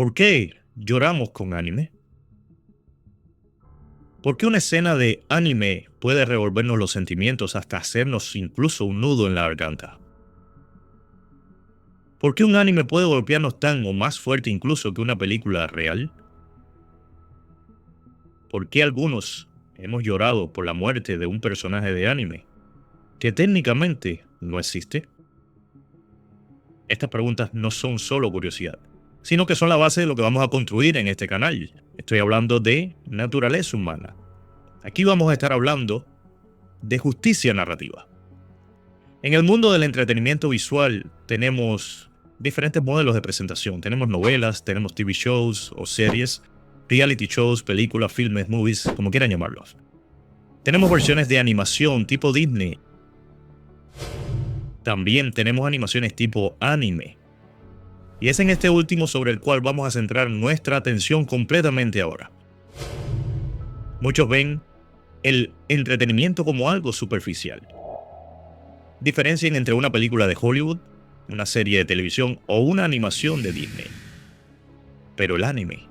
¿Por qué lloramos con anime? ¿Por qué una escena de anime puede revolvernos los sentimientos hasta hacernos incluso un nudo en la garganta? ¿Por qué un anime puede golpearnos tan o más fuerte incluso que una película real? ¿Por qué algunos hemos llorado por la muerte de un personaje de anime que técnicamente no existe? Estas preguntas no son solo curiosidad, sino que son la base de lo que vamos a construir en este canal. Estoy hablando de naturaleza humana. Aquí vamos a estar hablando de justicia narrativa. En el mundo del entretenimiento visual tenemos diferentes modelos de presentación. Tenemos novelas, tenemos TV shows o series, reality shows, películas, filmes, movies, como quieran llamarlos. Tenemos versiones de animación tipo Disney. También tenemos animaciones tipo anime. Y es en este último sobre el cual vamos a centrar nuestra atención completamente ahora. Muchos ven el entretenimiento como algo superficial. Diferencian entre una película de Hollywood, una serie de televisión o una animación de Disney. Pero el anime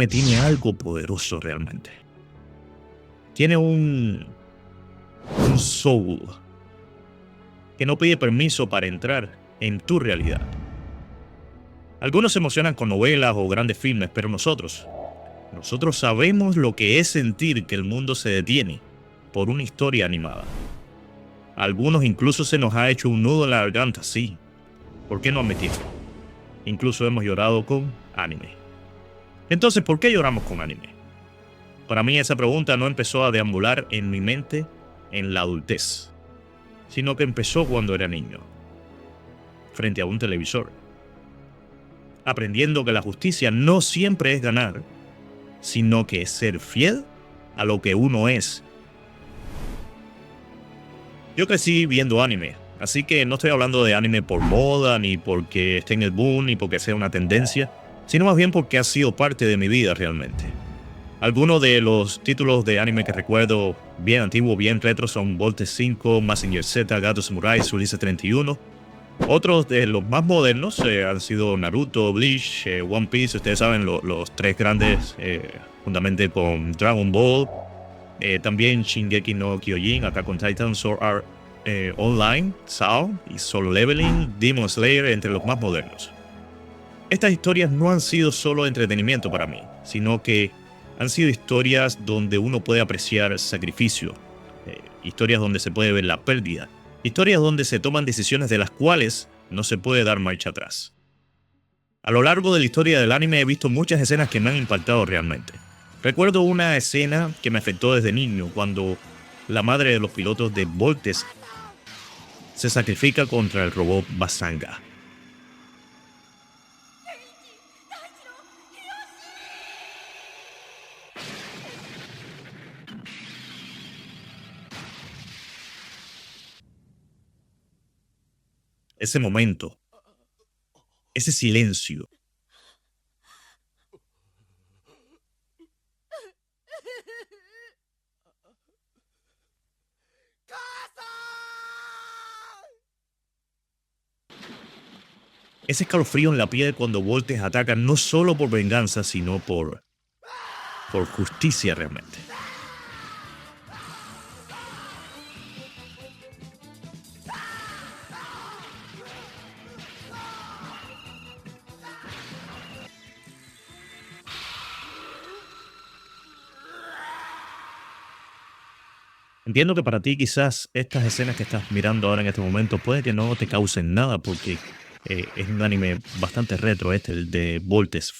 tiene algo poderoso realmente. Tiene un soul que no pide permiso para entrar en tu realidad. Algunos se emocionan con novelas o grandes filmes, pero nosotros sabemos lo que es sentir que el mundo se detiene por una historia animada. A algunos incluso se nos ha hecho un nudo en la garganta, sí. ¿Por qué no admitirlo? Incluso hemos llorado con anime. Entonces, ¿por qué lloramos con anime? Para mí esa pregunta no empezó a deambular en mi mente en la adultez, sino que empezó cuando era niño, frente a un televisor, aprendiendo que la justicia no siempre es ganar, sino que es ser fiel a lo que uno es. Yo crecí viendo anime, así que no estoy hablando de anime por moda, ni porque esté en el boom, ni porque sea una tendencia, sino más bien porque ha sido parte de mi vida realmente. Algunos de los títulos de anime que recuerdo bien antiguos, bien retro, son Voltes 5, Mazinger Z, Gato Samurai, Ulises 31. Otros de los más modernos han sido Naruto, Bleach, One Piece. Ustedes saben, los tres grandes, juntamente con Dragon Ball. También Shingeki no Kyojin, Attack on Titan, Sword Art Online, SAO y Solo Leveling, Demon Slayer, entre los más modernos. Estas historias no han sido solo entretenimiento para mí, sino que han sido historias donde uno puede apreciar sacrificio, historias donde se puede ver la pérdida, historias donde se toman decisiones de las cuales no se puede dar marcha atrás. A lo largo de la historia del anime he visto muchas escenas que me han impactado realmente. Recuerdo una escena que me afectó desde niño, cuando la madre de los pilotos de Voltes se sacrifica contra el robot Bazanga. Ese momento, ese silencio, ese escalofrío en la piel cuando Voltes ataca no solo por venganza, sino por justicia realmente. Entiendo que para ti quizás estas escenas que estás mirando ahora en este momento puede que no te causen nada porque es un anime bastante retro el de Voltes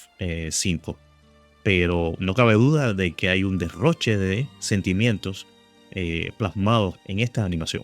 5. Pero no cabe duda de que hay un derroche de sentimientos plasmados en esta animación.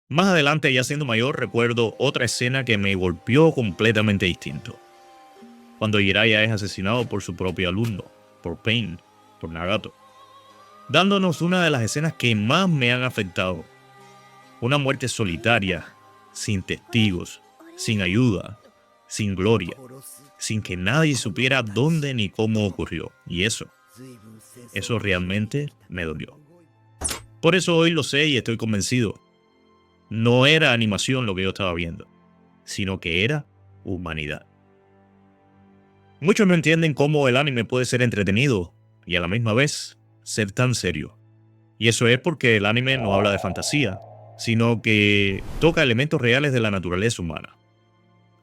Más adelante, ya siendo mayor, recuerdo otra escena que me golpeó completamente distinto. Cuando Jiraiya es asesinado por su propio alumno, por Pain, por Nagato, dándonos una de las escenas que más me han afectado. Una muerte solitaria, sin testigos, sin ayuda, sin gloria, sin que nadie supiera dónde ni cómo ocurrió. Y eso realmente me dolió. Por eso hoy lo sé y estoy convencido. No era animación lo que yo estaba viendo, sino que era humanidad. Muchos no entienden cómo el anime puede ser entretenido y a la misma vez ser tan serio. Y eso es porque el anime no habla de fantasía, sino que toca elementos reales de la naturaleza humana.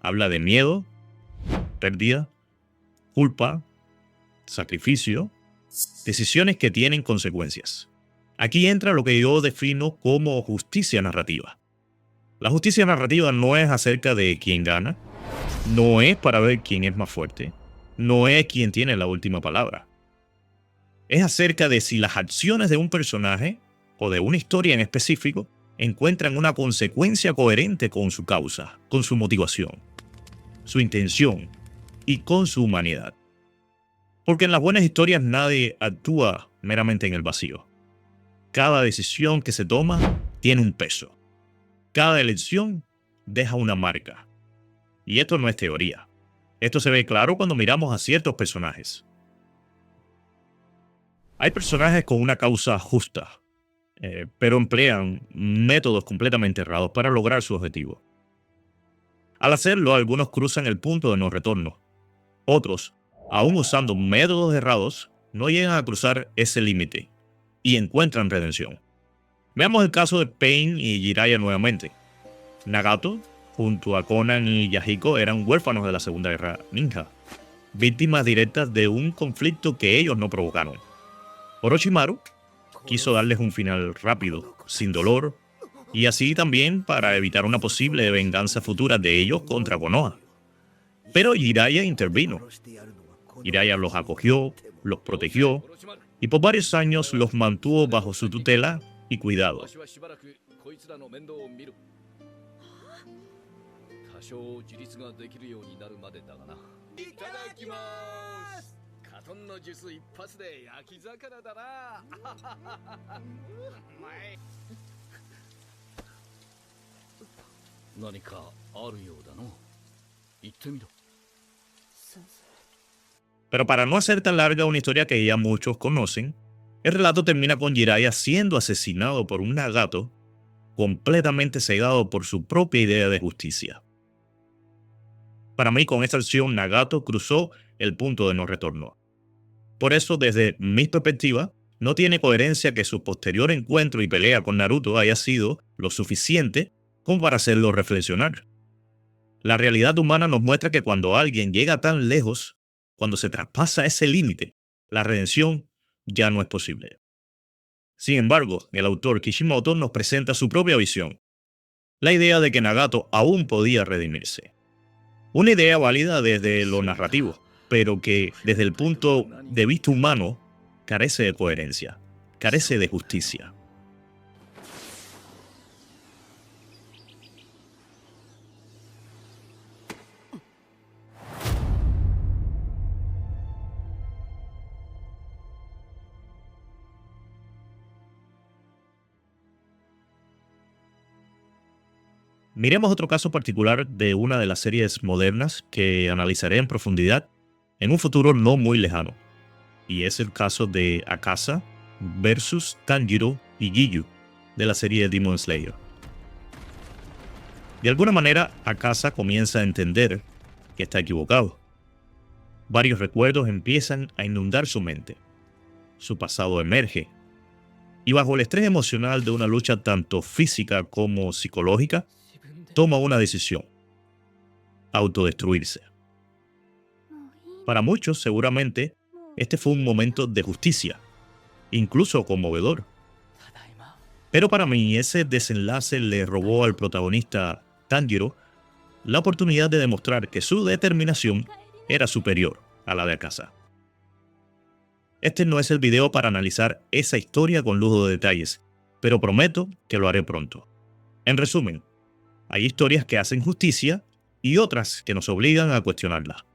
Habla de miedo, pérdida, culpa, sacrificio, decisiones que tienen consecuencias. Aquí entra lo que yo defino como justicia narrativa. La justicia narrativa no es acerca de quién gana, no es para ver quién es más fuerte, no es quién tiene la última palabra. Es acerca de si las acciones de un personaje o de una historia en específico encuentran una consecuencia coherente con su causa, con su motivación, su intención y con su humanidad. Porque en las buenas historias nadie actúa meramente en el vacío. Cada decisión que se toma tiene un peso. Cada elección deja una marca. Y esto no es teoría. Esto se ve claro cuando miramos a ciertos personajes. Hay personajes con una causa justa, pero emplean métodos completamente errados para lograr su objetivo. Al hacerlo, algunos cruzan el punto de no retorno. Otros, aún usando métodos errados, no llegan a cruzar ese límite y encuentran redención. Veamos el caso de Pain y Jiraiya nuevamente. Nagato, junto a Conan y Yahiko, eran huérfanos de la Segunda Guerra Ninja, víctimas directas de un conflicto que ellos no provocaron. Orochimaru quiso darles un final rápido, sin dolor, y así también para evitar una posible venganza futura de ellos contra Konoha. Pero Jiraiya intervino. Jiraiya los acogió, los protegió, y por varios años los mantuvo bajo su tutela y cuidado. Pero para no hacer tan larga una historia que ya muchos conocen, el relato termina con Jiraiya siendo asesinado por un Nagato completamente cegado por su propia idea de justicia. Para mí, con esta acción, Nagato cruzó el punto de no retorno. Por eso, desde mi perspectiva, no tiene coherencia que su posterior encuentro y pelea con Naruto haya sido lo suficiente como para hacerlo reflexionar. La realidad humana nos muestra que cuando alguien llega tan lejos, cuando se traspasa ese límite, la redención ya no es posible. Sin embargo, el autor Kishimoto nos presenta su propia visión, la idea de que Nagato aún podía redimirse. Una idea válida desde lo narrativo, pero que desde el punto de vista humano carece de coherencia, carece de justicia. Miremos otro caso particular de una de las series modernas que analizaré en profundidad en un futuro no muy lejano, y es el caso de Akasa versus Tanjiro y Giyu de la serie Demon Slayer. De alguna manera, Akasa comienza a entender que está equivocado. Varios recuerdos empiezan a inundar su mente. Su pasado emerge. Y bajo el estrés emocional de una lucha tanto física como psicológica, toma una decisión: autodestruirse. Para muchos, seguramente, este fue un momento de justicia, incluso conmovedor. Pero para mí, ese desenlace le robó al protagonista, Tanjiro, la oportunidad de demostrar que su determinación era superior a la de Akasa. Este no es el video para analizar esa historia con lujo de detalles, pero prometo que lo haré pronto. En resumen, hay historias que hacen justicia y otras que nos obligan a cuestionarla.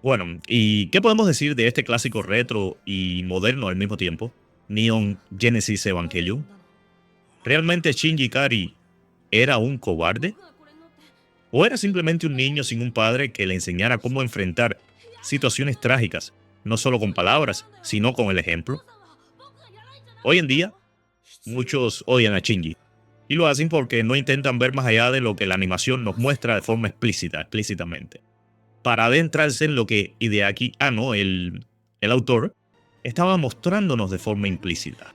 Bueno, ¿y qué podemos decir de este clásico retro y moderno al mismo tiempo? Neon Genesis Evangelion. ¿Realmente Shinji Ikari era un cobarde? ¿O era simplemente un niño sin un padre que le enseñara cómo enfrentar situaciones trágicas, no solo con palabras, sino con el ejemplo? Hoy en día, muchos odian a Shinji, y lo hacen porque no intentan ver más allá de lo que la animación nos muestra de forma explícitamente. Para adentrarse en lo que Hideaki Anno, el autor, estaba mostrándonos de forma implícita.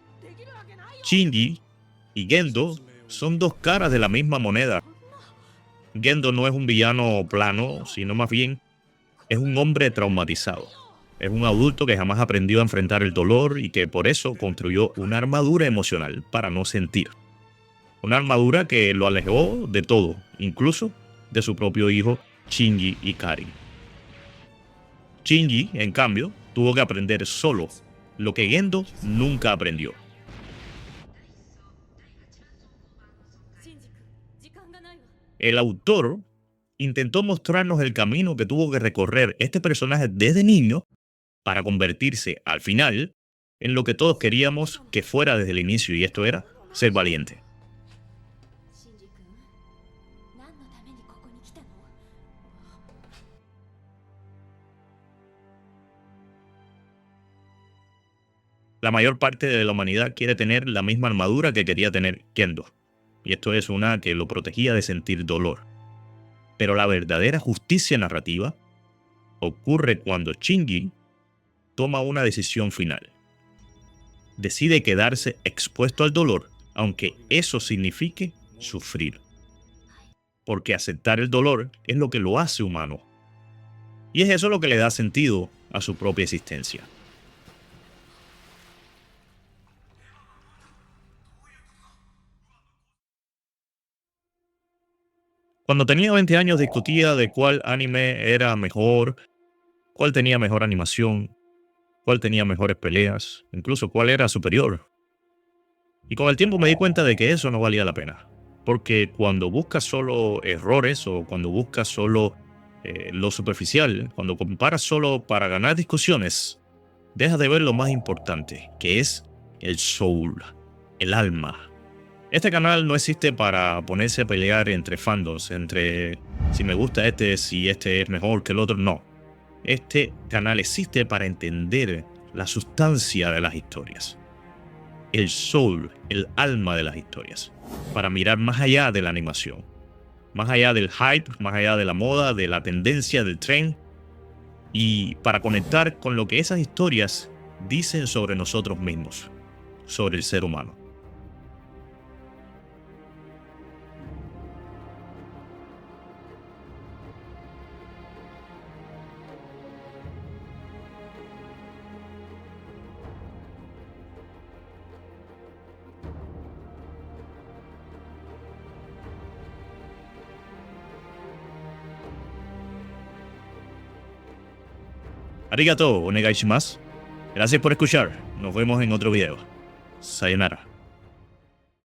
Shinji y Gendo son dos caras de la misma moneda. Gendo no es un villano plano, sino más bien es un hombre traumatizado. Es un adulto que jamás aprendió a enfrentar el dolor y que por eso construyó una armadura emocional para no sentir. Una armadura que lo alejó de todo, incluso de su propio hijo Shinji Ikari. Shinji, en cambio, tuvo que aprender solo, lo que Gendo nunca aprendió. El autor intentó mostrarnos el camino que tuvo que recorrer este personaje desde niño para convertirse, al final, en lo que todos queríamos que fuera desde el inicio, y esto era ser valiente. La mayor parte de la humanidad quiere tener la misma armadura que quería tener Gendo, y esto es una que lo protegía de sentir dolor. Pero la verdadera justicia narrativa ocurre cuando Shinji toma una decisión final. Decide quedarse expuesto al dolor, aunque eso signifique sufrir. Porque aceptar el dolor es lo que lo hace humano. Y es eso lo que le da sentido a su propia existencia. Cuando tenía 20 años discutía de cuál anime era mejor, cuál tenía mejor animación, cuál tenía mejores peleas, incluso cuál era superior. Y con el tiempo me di cuenta de que eso no valía la pena. Porque cuando buscas solo errores o cuando buscas solo lo superficial, cuando comparas solo para ganar discusiones, dejas de ver lo más importante, que es el soul, el alma. Este canal no existe para ponerse a pelear entre fandoms, entre si me gusta este, si este es mejor que el otro, no. Este canal existe para entender la sustancia de las historias. El soul, el alma de las historias, para mirar más allá de la animación, más allá del hype, más allá de la moda, de la tendencia, del trend, y para conectar con lo que esas historias dicen sobre nosotros mismos, sobre el ser humano. Arigato, onegai shimasu. Gracias por escuchar. Nos vemos en otro video. Sayonara.